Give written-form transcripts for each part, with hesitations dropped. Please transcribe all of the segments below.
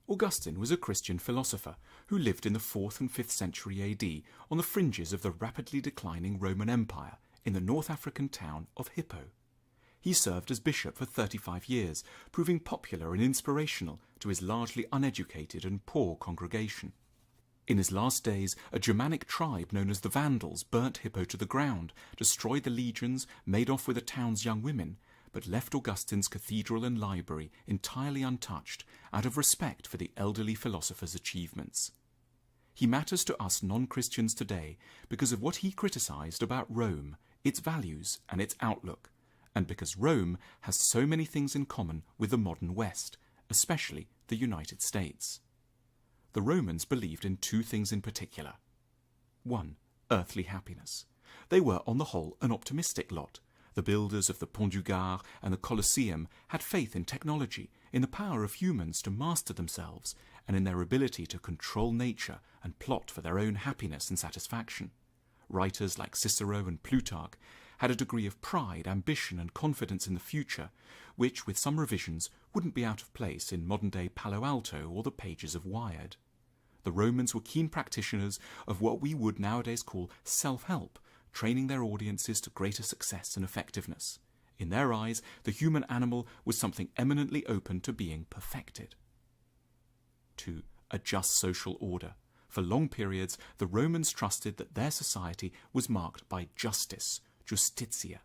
Augustine was a Christian philosopher who lived in the 4th and 5th century AD on the fringes of the rapidly declining Roman Empire in the North African town of Hippo. He served as bishop for 35 years, proving popular and inspirational to his largely uneducated and poor congregation. In his last days, a Germanic tribe known as the Vandals burnt Hippo to the ground, destroyed the legions, made off with the town's young women, but left Augustine's cathedral and library entirely untouched out of respect for the elderly philosopher's achievements. He matters to us non-Christians today because of what he criticized about Rome, its values and its outlook, and because Rome has so many things in common with the modern West, especially the United States. The Romans believed in two things in particular. 1. Earthly happiness. They were, on the whole, an optimistic lot. The builders of the Pont du Gard and the Colosseum had faith in technology, in the power of humans to master themselves, and in their ability to control nature and plot for their own happiness and satisfaction. Writers like Cicero and Plutarch had a degree of pride, ambition and confidence in the future, which, with some revisions, wouldn't be out of place in modern-day Palo Alto or the pages of Wired. The Romans were keen practitioners of what we would nowadays call self-help, training their audiences to greater success and effectiveness. In their eyes, the human animal was something eminently open to being perfected. 2. A just social order. For long periods, the Romans trusted that their society was marked by justice, justitia.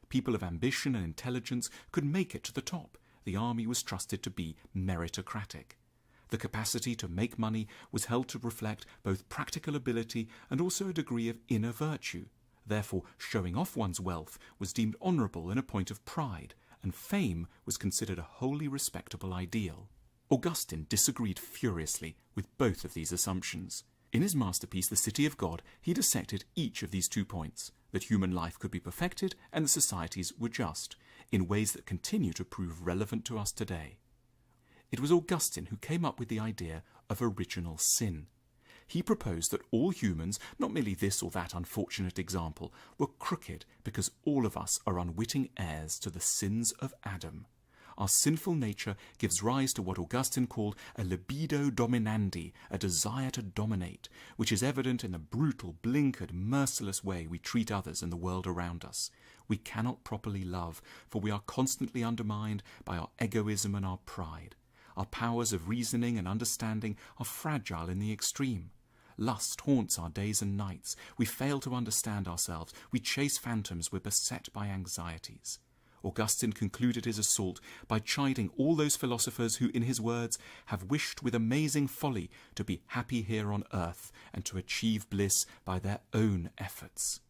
People of ambition and intelligence could make it to the top. The army was trusted to be meritocratic. The capacity to make money was held to reflect both practical ability and also a degree of inner virtue. Therefore, showing off one's wealth was deemed honourable and a point of pride, and fame was considered a wholly respectable ideal. Augustine disagreed furiously with both of these assumptions. In his masterpiece, The City of God, he dissected each of these 2 points, that human life could be perfected and that societies were just, in ways that continue to prove relevant to us today. It was Augustine who came up with the idea of original sin. He proposed that all humans, not merely this or that unfortunate example, were crooked because all of us are unwitting heirs to the sins of Adam. Our sinful nature gives rise to what Augustine called a libido dominandi, a desire to dominate, which is evident in the brutal, blinkered, merciless way we treat others and the world around us. We cannot properly love, for we are constantly undermined by our egoism and our pride. Our powers of reasoning and understanding are fragile in the extreme. Lust haunts our days and nights. We fail to understand ourselves. We chase phantoms. We're beset by anxieties. Augustine concluded his assault by chiding all those philosophers who, in his words, have wished with amazing folly to be happy here on earth and to achieve bliss by their own efforts.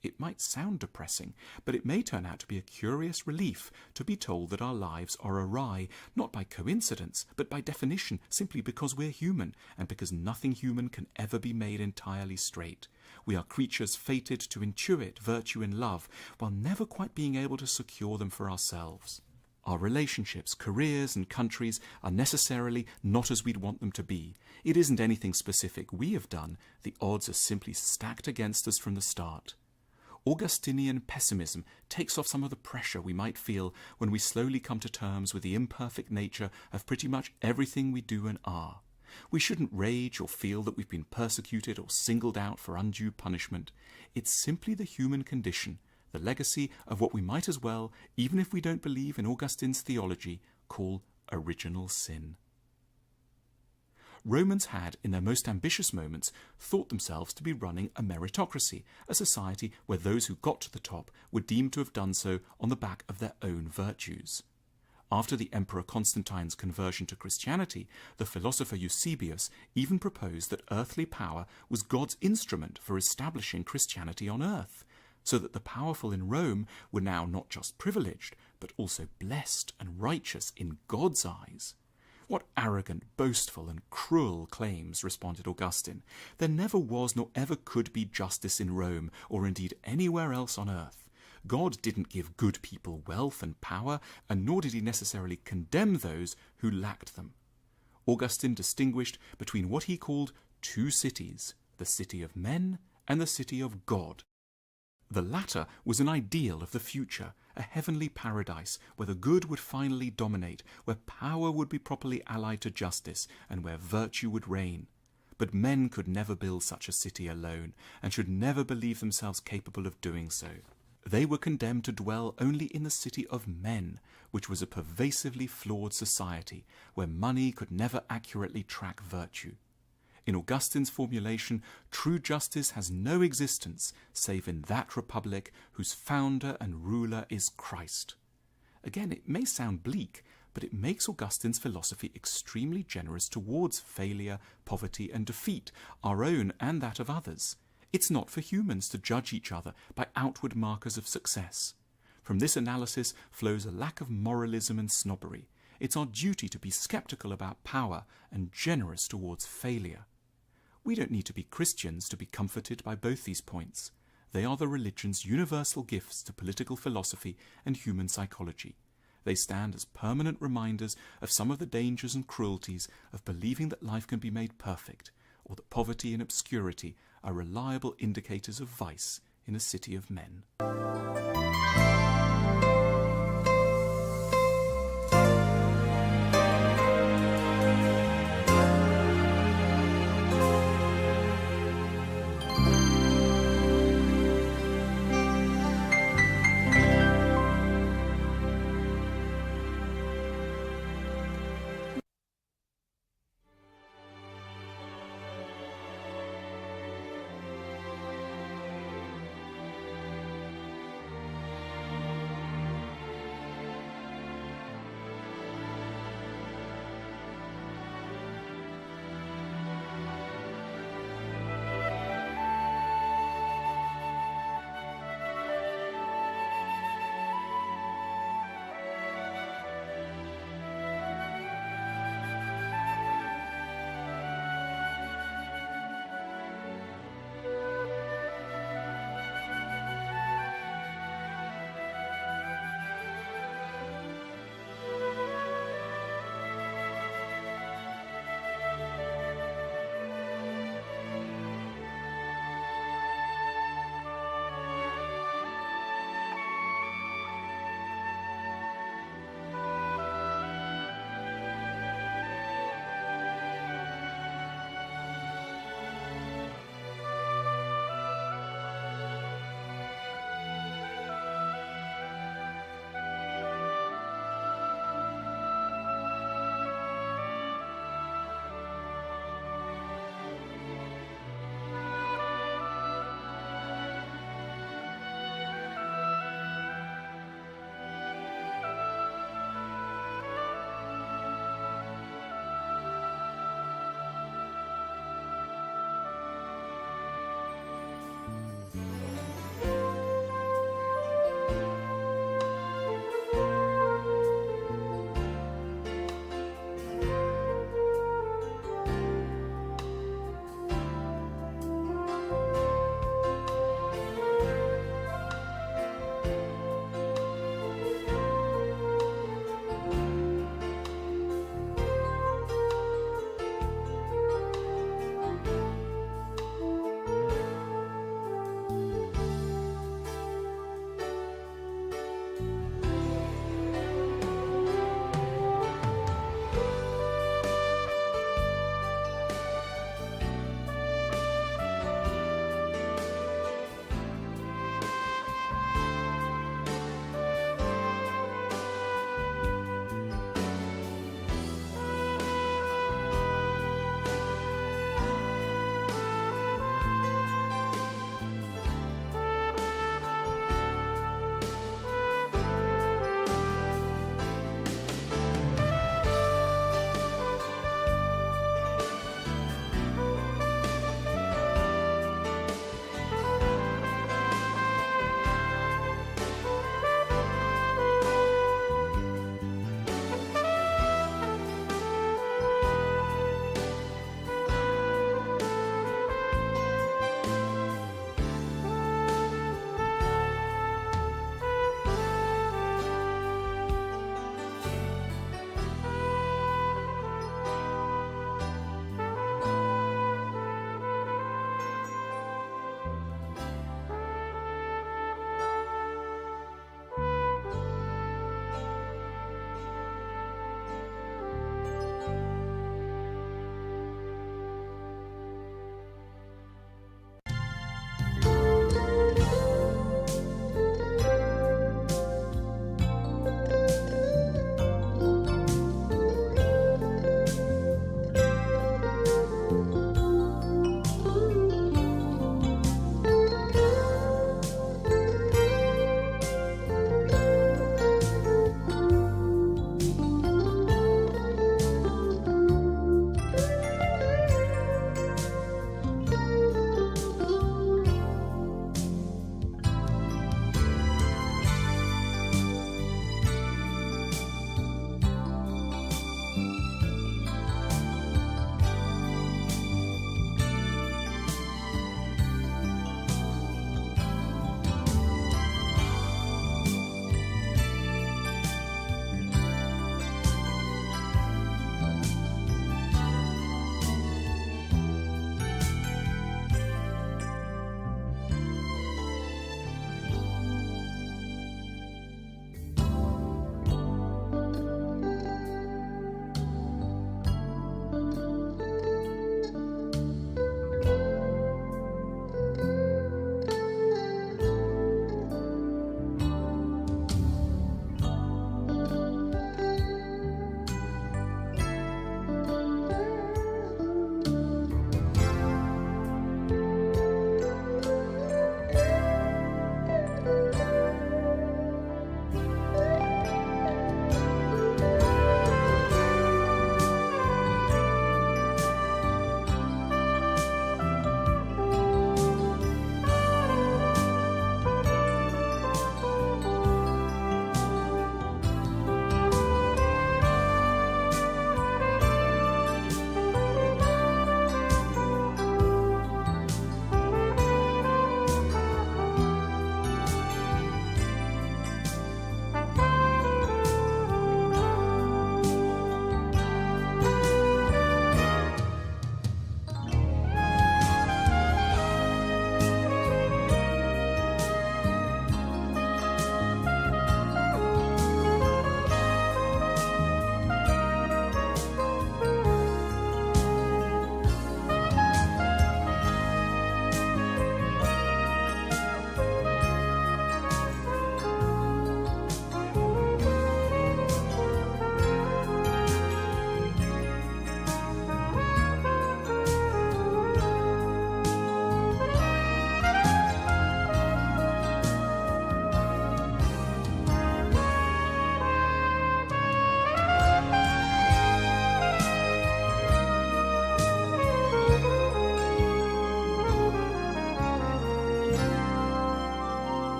It might sound depressing, but it may turn out to be a curious relief to be told that our lives are awry, not by coincidence, but by definition, simply because we're human, and because nothing human can ever be made entirely straight. We are creatures fated to intuit virtue and love, while never quite being able to secure them for ourselves. Our relationships, careers and countries are necessarily not as we'd want them to be. It isn't anything specific we have done. The odds are simply stacked against us from the start. Augustinian pessimism takes off some of the pressure we might feel when we slowly come to terms with the imperfect nature of pretty much everything we do and are. We shouldn't rage or feel that we've been persecuted or singled out for undue punishment. It's simply the human condition, the legacy of what we might as well, even if we don't believe in Augustine's theology, call original sin. Romans had, in their most ambitious moments, thought themselves to be running a meritocracy, a society where those who got to the top were deemed to have done so on the back of their own virtues. After the Emperor Constantine's conversion to Christianity, the philosopher Eusebius even proposed that earthly power was God's instrument for establishing Christianity on earth, so that the powerful in Rome were now not just privileged, but also blessed and righteous in God's eyes. What arrogant, boastful and cruel claims, responded Augustine. There never was nor ever could be justice in Rome, or indeed anywhere else on earth. God didn't give good people wealth and power, and nor did he necessarily condemn those who lacked them. Augustine distinguished between what he called 2 cities, the city of men and the city of God. The latter was an ideal of the future, a heavenly paradise where the good would finally dominate, where power would be properly allied to justice, and where virtue would reign. But men could never build such a city alone, and should never believe themselves capable of doing so. They were condemned to dwell only in the city of men, which was a pervasively flawed society, where money could never accurately track virtue. In Augustine's formulation, true justice has no existence save in that republic whose founder and ruler is Christ. Again, it may sound bleak, but it makes Augustine's philosophy extremely generous towards failure, poverty, and defeat, our own and that of others. It's not for humans to judge each other by outward markers of success. From this analysis flows a lack of moralism and snobbery. It's our duty to be sceptical about power and generous towards failure. We don't need to be Christians to be comforted by both these points. They are the religion's universal gifts to political philosophy and human psychology. They stand as permanent reminders of some of the dangers and cruelties of believing that life can be made perfect, or that poverty and obscurity are reliable indicators of vice in a city of men.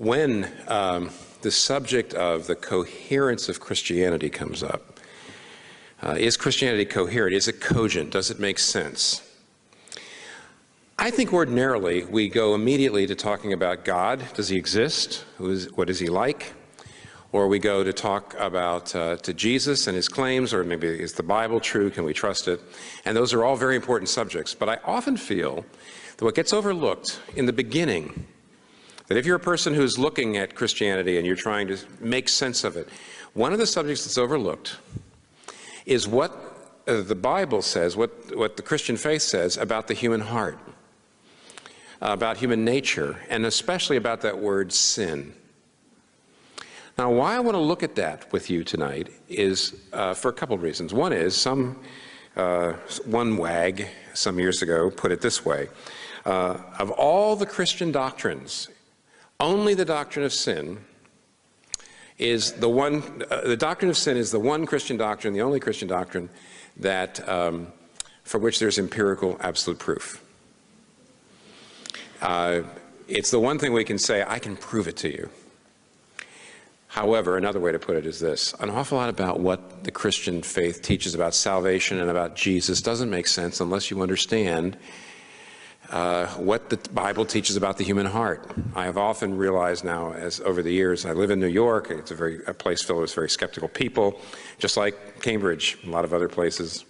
when the subject of the coherence of Christianity comes up, is Christianity coherent? Is it cogent? Does it make sense? I think ordinarily we go immediately to talking about God. Does he exist? What is he like? Or we go to talk about to Jesus and his claims, or maybe is the Bible true? Can we trust it? And those are all very important subjects. But I often feel that what gets overlooked in the beginning, that if you're a person who's looking at Christianity and you're trying to make sense of it, one of the subjects that's overlooked is what the Bible says, what the Christian faith says about the human heart, about human nature, and especially about that word sin. Now, why I want to look at that with you tonight is for a couple of reasons. One is one wag some years ago put it this way: of all the Christian doctrines, only the doctrine of sin is the one. The doctrine of sin is the one Christian doctrine, the only Christian doctrine that for which there's empirical absolute proof. It's the one thing we can say, I can prove it to you. However, another way to put it is this: an awful lot about what the Christian faith teaches about salvation and about Jesus doesn't make sense unless you understand what the Bible teaches about the human heart. I have often realized now, as over the years, I live in New York. It's a place filled with very skeptical people, just like Cambridge, a lot of other places.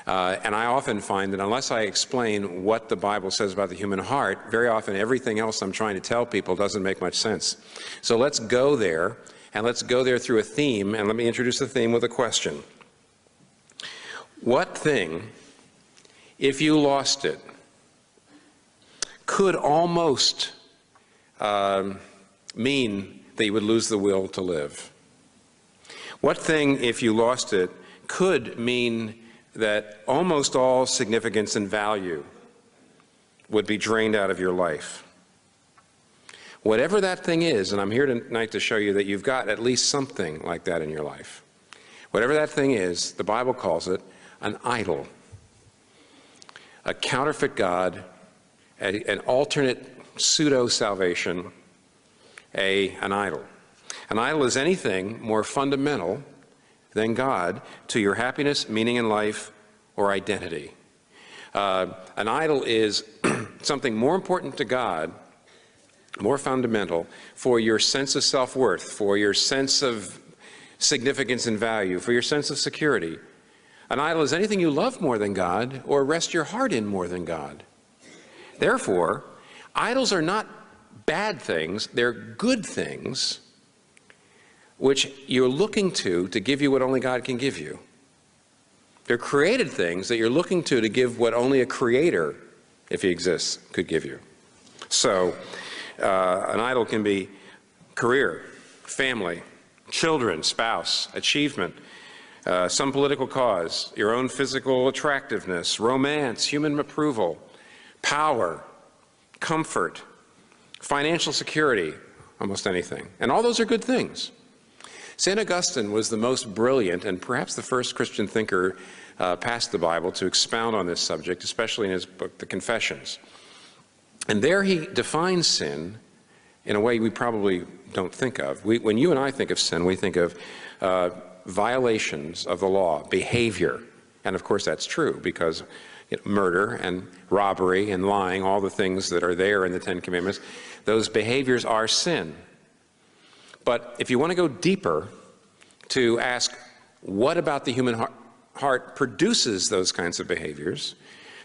And I often find that unless I explain what the Bible says about the human heart, very often everything else I'm trying to tell people doesn't make much sense. So let's go there, and let's go there through a theme, and let me introduce the theme with a question. What thing, if you lost it, could almost mean that you would lose the will to live? What thing, if you lost it, could mean that almost all significance and value would be drained out of your life? Whatever that thing is, and I'm here tonight to show you that you've got at least something like that in your life. Whatever that thing is, the Bible calls it an idol, a counterfeit God, an alternate pseudo-salvation, an idol. An idol is anything more fundamental than God to your happiness, meaning in life, or identity. An idol is something more important to God, more fundamental, for your sense of self-worth, for your sense of significance and value, for your sense of security. An idol is anything you love more than God or rest your heart in more than God. Therefore, idols are not bad things, they're good things which you're looking to give you what only God can give you. They're created things that you're looking to give what only a creator, if he exists, could give you. So, an idol can be career, family, children, spouse, achievement, some political cause, your own physical attractiveness, romance, human approval, power, comfort, financial security, almost anything. And all those are good things. St. Augustine was the most brilliant and perhaps the first Christian thinker past the Bible to expound on this subject, especially in his book, The Confessions. And there he defines sin in a way we probably don't think of. When you and I think of sin, we think of violations of the law, behavior. And of course that's true because murder and robbery and lying, all the things that are there in the Ten Commandments, those behaviors are sin. But if you want to go deeper to ask what about the human heart produces those kinds of behaviors,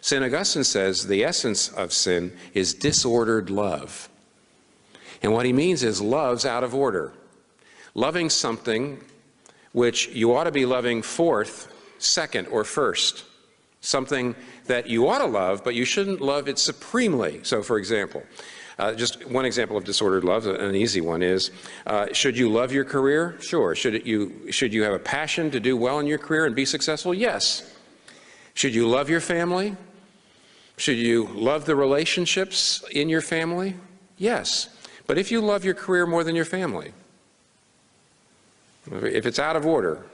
St. Augustine says the essence of sin is disordered love. And what he means is love's out of order. Loving something which you ought to be loving fourth, second, or first. Something that you ought to love, but you shouldn't love it supremely. So, for example, just one example of disordered love, an easy one is, should you love your career? Sure. Should you have a passion to do well in your career and be successful? Yes. Should you love your family? Should you love the relationships in your family? Yes. But if you love your career more than your family, if it's out of order,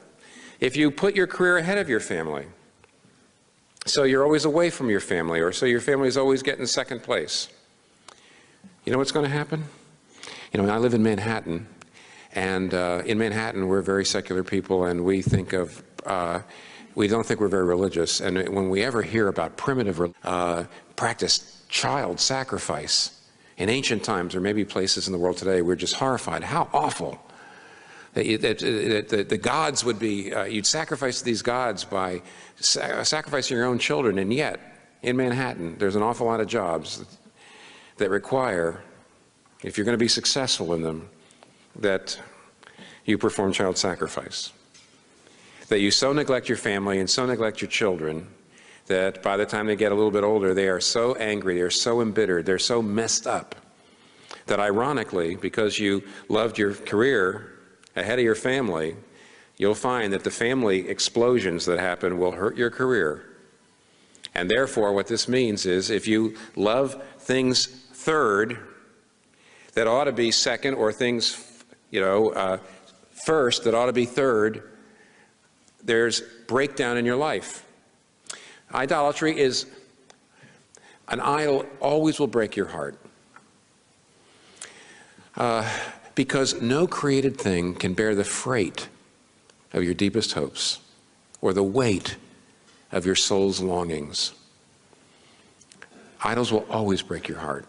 if you put your career ahead of your family, so you're always away from your family, or so your family is always getting second place, you know what's going to happen? You know, I live in Manhattan, and in Manhattan we're very secular people, and we think of, we don't think we're very religious. And when we ever hear about primitive practiced child sacrifice in ancient times, or maybe places in the world today, we're just horrified. How awful that the gods would be, you'd sacrifice these gods by sacrificing your own children, and yet in Manhattan there's an awful lot of jobs that require, if you're going to be successful in them, that you perform child sacrifice. That you so neglect your family and so neglect your children that by the time they get a little bit older, they are so angry, they're so embittered, they're so messed up, that ironically, because you loved your career ahead of your family, you'll find that the family explosions that happen will hurt your career. And therefore, what this means is, if you love things third that ought to be second, or things, first that ought to be third, there's breakdown in your life. Idolatry is, an idol always will break your heart. Because no created thing can bear the freight of your deepest hopes or the weight of your soul's longings. Idols will always break your heart.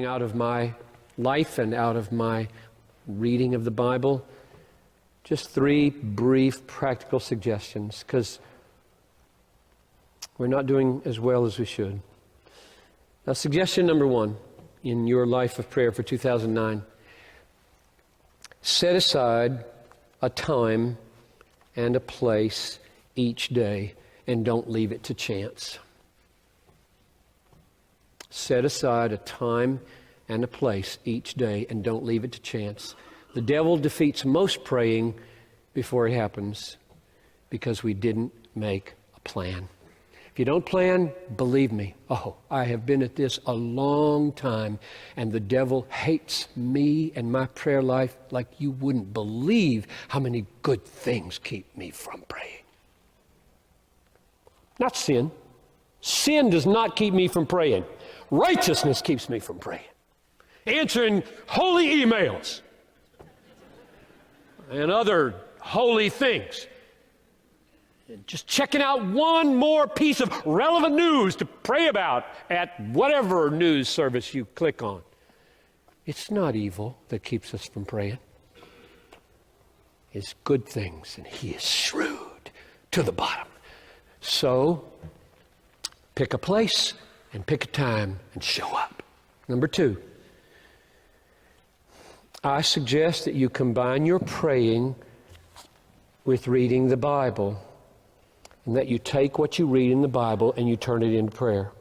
out of my life and out of my reading of the Bible. Just 3 brief practical suggestions, because we're not doing as well as we should. Now, suggestion number 1 in your life of prayer for 2009, set aside a time and a place each day and don't leave it to chance. Set aside a time and a place each day and don't leave it to chance. The devil defeats most praying before it happens because we didn't make a plan. If you don't plan, believe me, I have been at this a long time, and the devil hates me and my prayer life like you wouldn't believe how many good things keep me from praying. Not sin. Sin does not keep me from praying. Righteousness keeps me from praying. Answering holy emails and other holy things. Just checking out one more piece of relevant news to pray about at whatever news service you click on. It's not evil that keeps us from praying. It's good things, and He is shrewd to the bottom. So, pick a place and pick a time and show up. Number 2, I suggest that you combine your praying with reading the Bible, and that you take what you read in the Bible and you turn it into prayer.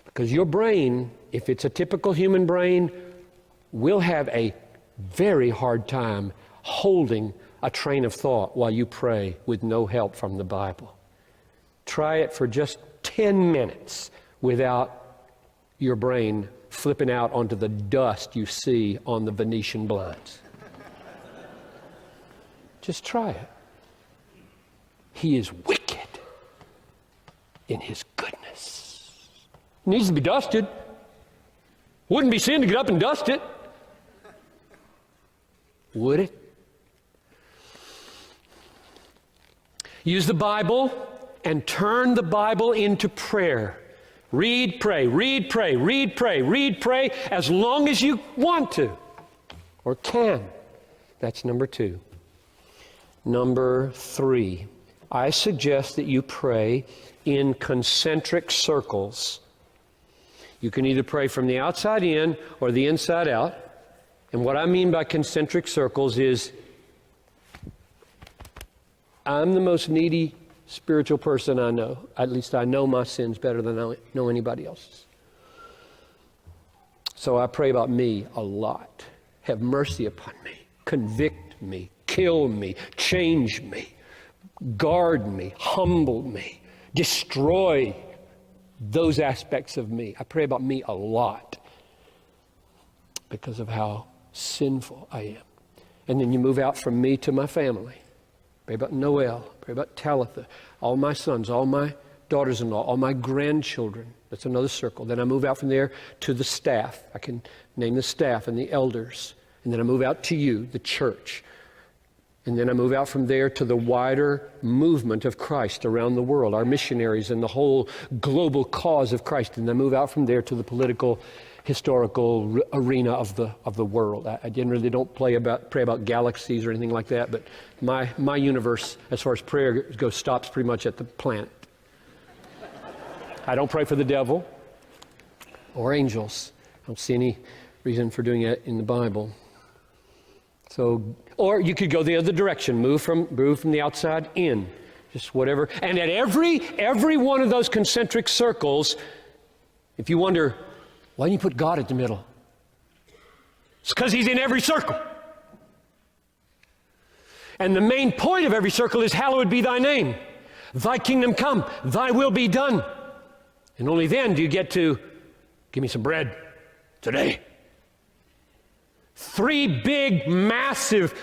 Because your brain, if it's a typical human brain, will have a very hard time holding a train of thought while you pray with no help from the Bible. Try it for just 10 minutes without your brain flipping out onto the dust you see on the Venetian blinds. Just try it. He is wicked in His goodness. It needs to be dusted. Wouldn't be sin to get up and dust it. Would it? Use the Bible and turn the Bible into prayer. Read, pray, read, pray, read, pray, read, pray, as long as you want to or can. That's number 2. Number 3, I suggest that you pray in concentric circles. You can either pray from the outside in or the inside out. And what I mean by concentric circles is, I'm the most needy spiritual person I know. At least I know my sins better than I know anybody else's. So I pray about me a lot. Have mercy upon me. Convict me. Kill me. Change me. Guard me, humble me, destroy those aspects of me. I pray about me a lot because of how sinful I am. And then you move out from me to my family. Pray about Noel, pray about Talitha, all my sons, all my daughters-in-law, all my grandchildren. That's another circle. Then I move out from there to the staff. I can name the staff and the elders. And then I move out to you, the church. And then I move out from there to the wider movement of Christ around the world, our missionaries and the whole global cause of Christ. And I move out from there to the political, historical arena of the world. I generally don't pray about galaxies or anything like that, but my universe, as far as prayer goes, stops pretty much at the planet. I don't pray for the devil or angels. I don't see any reason for doing that in the Bible. So, or you could go the other direction, move from the outside in, just whatever. And at every one of those concentric circles, if you wonder, why didn't you put God at the middle? It's because He's in every circle. And the main point of every circle is, hallowed be Thy name. Thy kingdom come, Thy will be done. And only then do you get to, give me some bread today. 3 big, massive,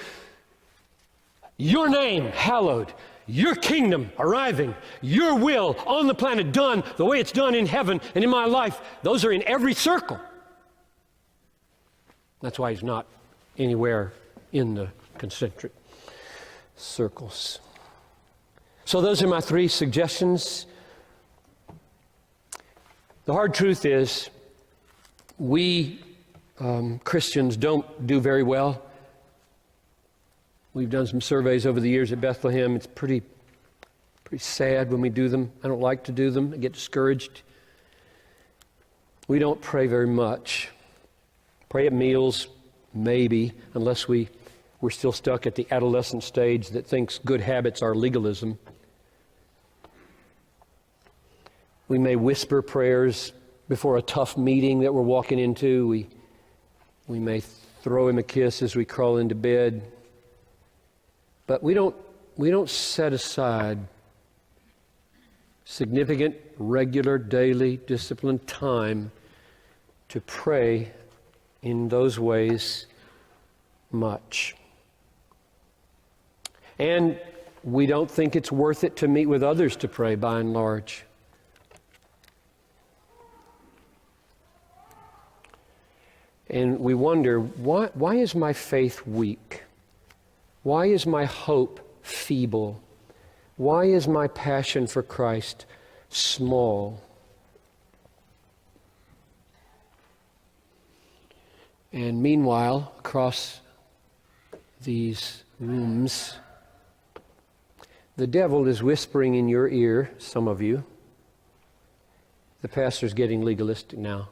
your name hallowed, your kingdom arriving, your will on the planet done the way it's done in heaven and in my life. Those are in every circle. That's why He's not anywhere in the concentric circles. So those are my 3 suggestions. The hard truth is, We Christians don't do very well. We've done some surveys over the years at Bethlehem. It's pretty sad when we do them. I don't like to do them. I get discouraged. We don't pray very much. Pray at meals, maybe, unless we're still stuck at the adolescent stage that thinks good habits are legalism. We may whisper prayers before a tough meeting that we're walking into. We may throw him a kiss as we crawl into bed. But we don't set aside significant, regular, daily, disciplined time to pray in those ways much. And we don't think it's worth it to meet with others to pray, by and large. And we wonder, why is my faith weak? Why is my hope feeble? Why is my passion for Christ small? And meanwhile, across these rooms, the devil is whispering in your ear, some of you. The pastor's getting legalistic now.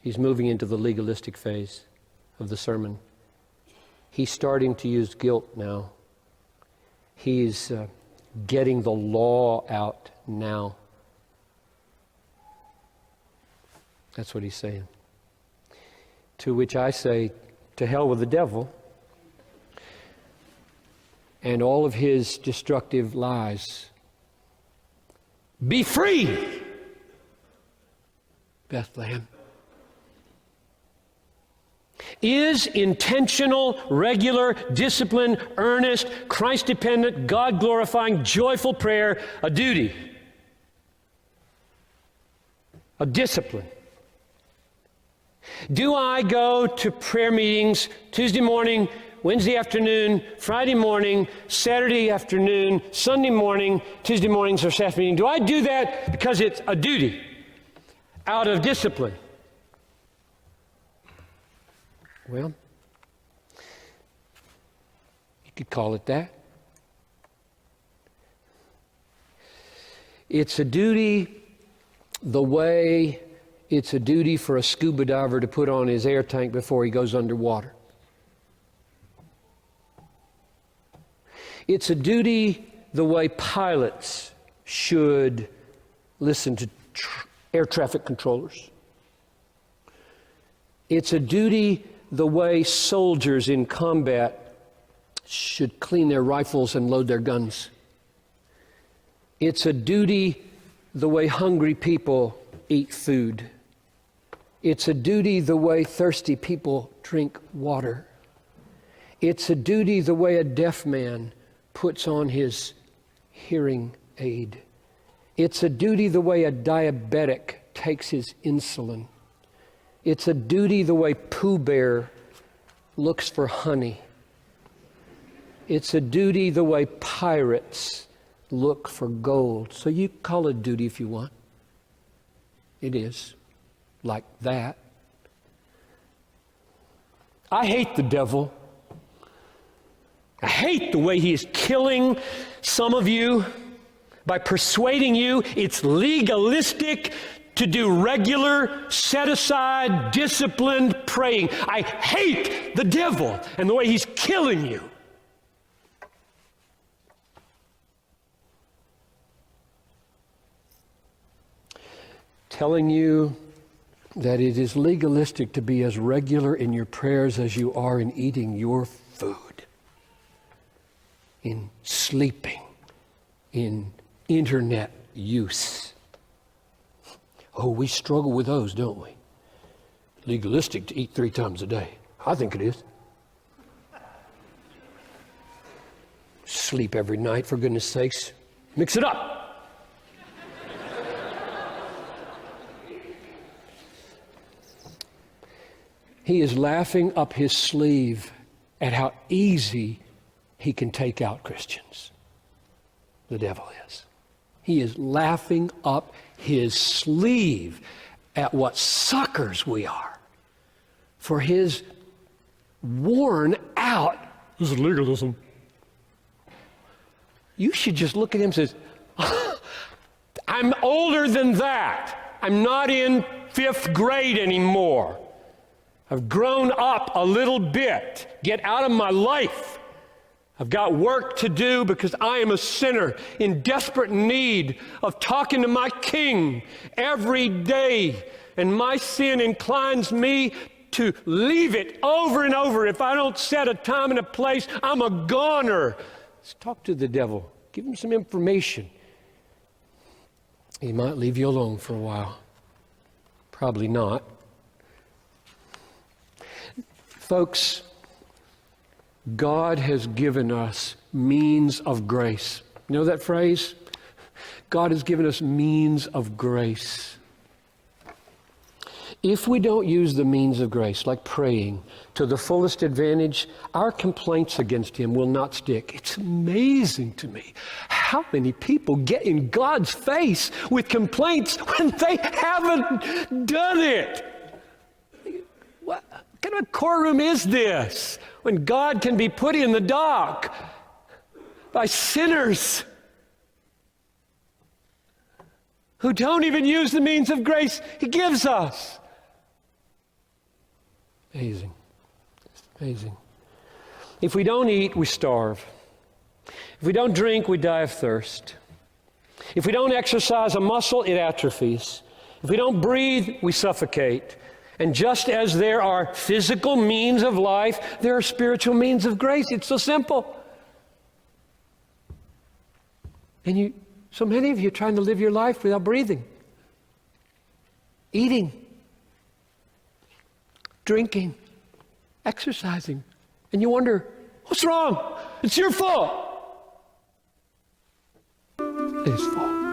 He's moving into the legalistic phase of the sermon. He's starting to use guilt now. He's getting the law out now. That's what he's saying. To which I say, to hell with the devil and all of his destructive lies. Be free, Bethlehem. Is intentional, regular, disciplined, earnest, Christ-dependent, God-glorifying, joyful prayer a duty? A discipline? Do I go to prayer meetings Tuesday morning, Wednesday afternoon, Friday morning, Saturday afternoon, Sunday morning, Tuesday mornings or Saturday meeting? Do I do that because it's a duty, out of discipline? Well, you could call it that. It's a duty the way it's a duty for a scuba diver to put on his air tank before he goes underwater. It's a duty the way pilots should listen to air traffic controllers. It's a duty the way soldiers in combat should clean their rifles and load their guns. It's a duty the way hungry people eat food. It's a duty the way thirsty people drink water. It's a duty the way a deaf man puts on his hearing aid. It's a duty the way a diabetic takes his insulin. It's a duty the way Pooh Bear looks for honey. It's a duty the way pirates look for gold. So you call it duty if you want. It is like that. I hate the devil. I hate the way he is killing some of you by persuading you it's legalistic to do regular, set-aside, disciplined praying. I hate the devil and the way he's killing you. Telling you that it is legalistic to be as regular in your prayers as you are in eating your food, in sleeping, in internet use. Oh, we struggle with those, don't we? Legalistic to eat 3 times a day. I think it is. Sleep every night, for goodness sakes. Mix it up. He is laughing up his sleeve at how easy he can take out Christians. The devil is. He is laughing up his sleeve at what suckers we are. for his worn out, this is legalism. You should just look at him and say, I'm older than that. I'm not in 5th grade anymore. I've grown up a little bit. Get out of my life. I've got work to do because I am a sinner in desperate need of talking to my King every day. And my sin inclines me to leave it over and over. If I don't set a time and a place, I'm a goner. Let's talk to the devil. Give him some information. He might leave you alone for a while. Probably not. Folks, God has given us means of grace. You know that phrase? God has given us means of grace. If we don't use the means of grace, like praying, to the fullest advantage, our complaints against Him will not stick. It's amazing to me how many people get in God's face with complaints when they haven't done it. What kind of a courtroom is this when God can be put in the dock by sinners who don't even use the means of grace He gives us? Amazing. It's amazing. If we don't eat, we starve. If we don't drink, we die of thirst. If we don't exercise a muscle, it atrophies. If we don't breathe, we suffocate. And just as there are physical means of life, there are spiritual means of grace. It's so simple. And so many of you are trying to live your life without breathing, eating, drinking, exercising. And you wonder, what's wrong? It's your fault. It's His fault.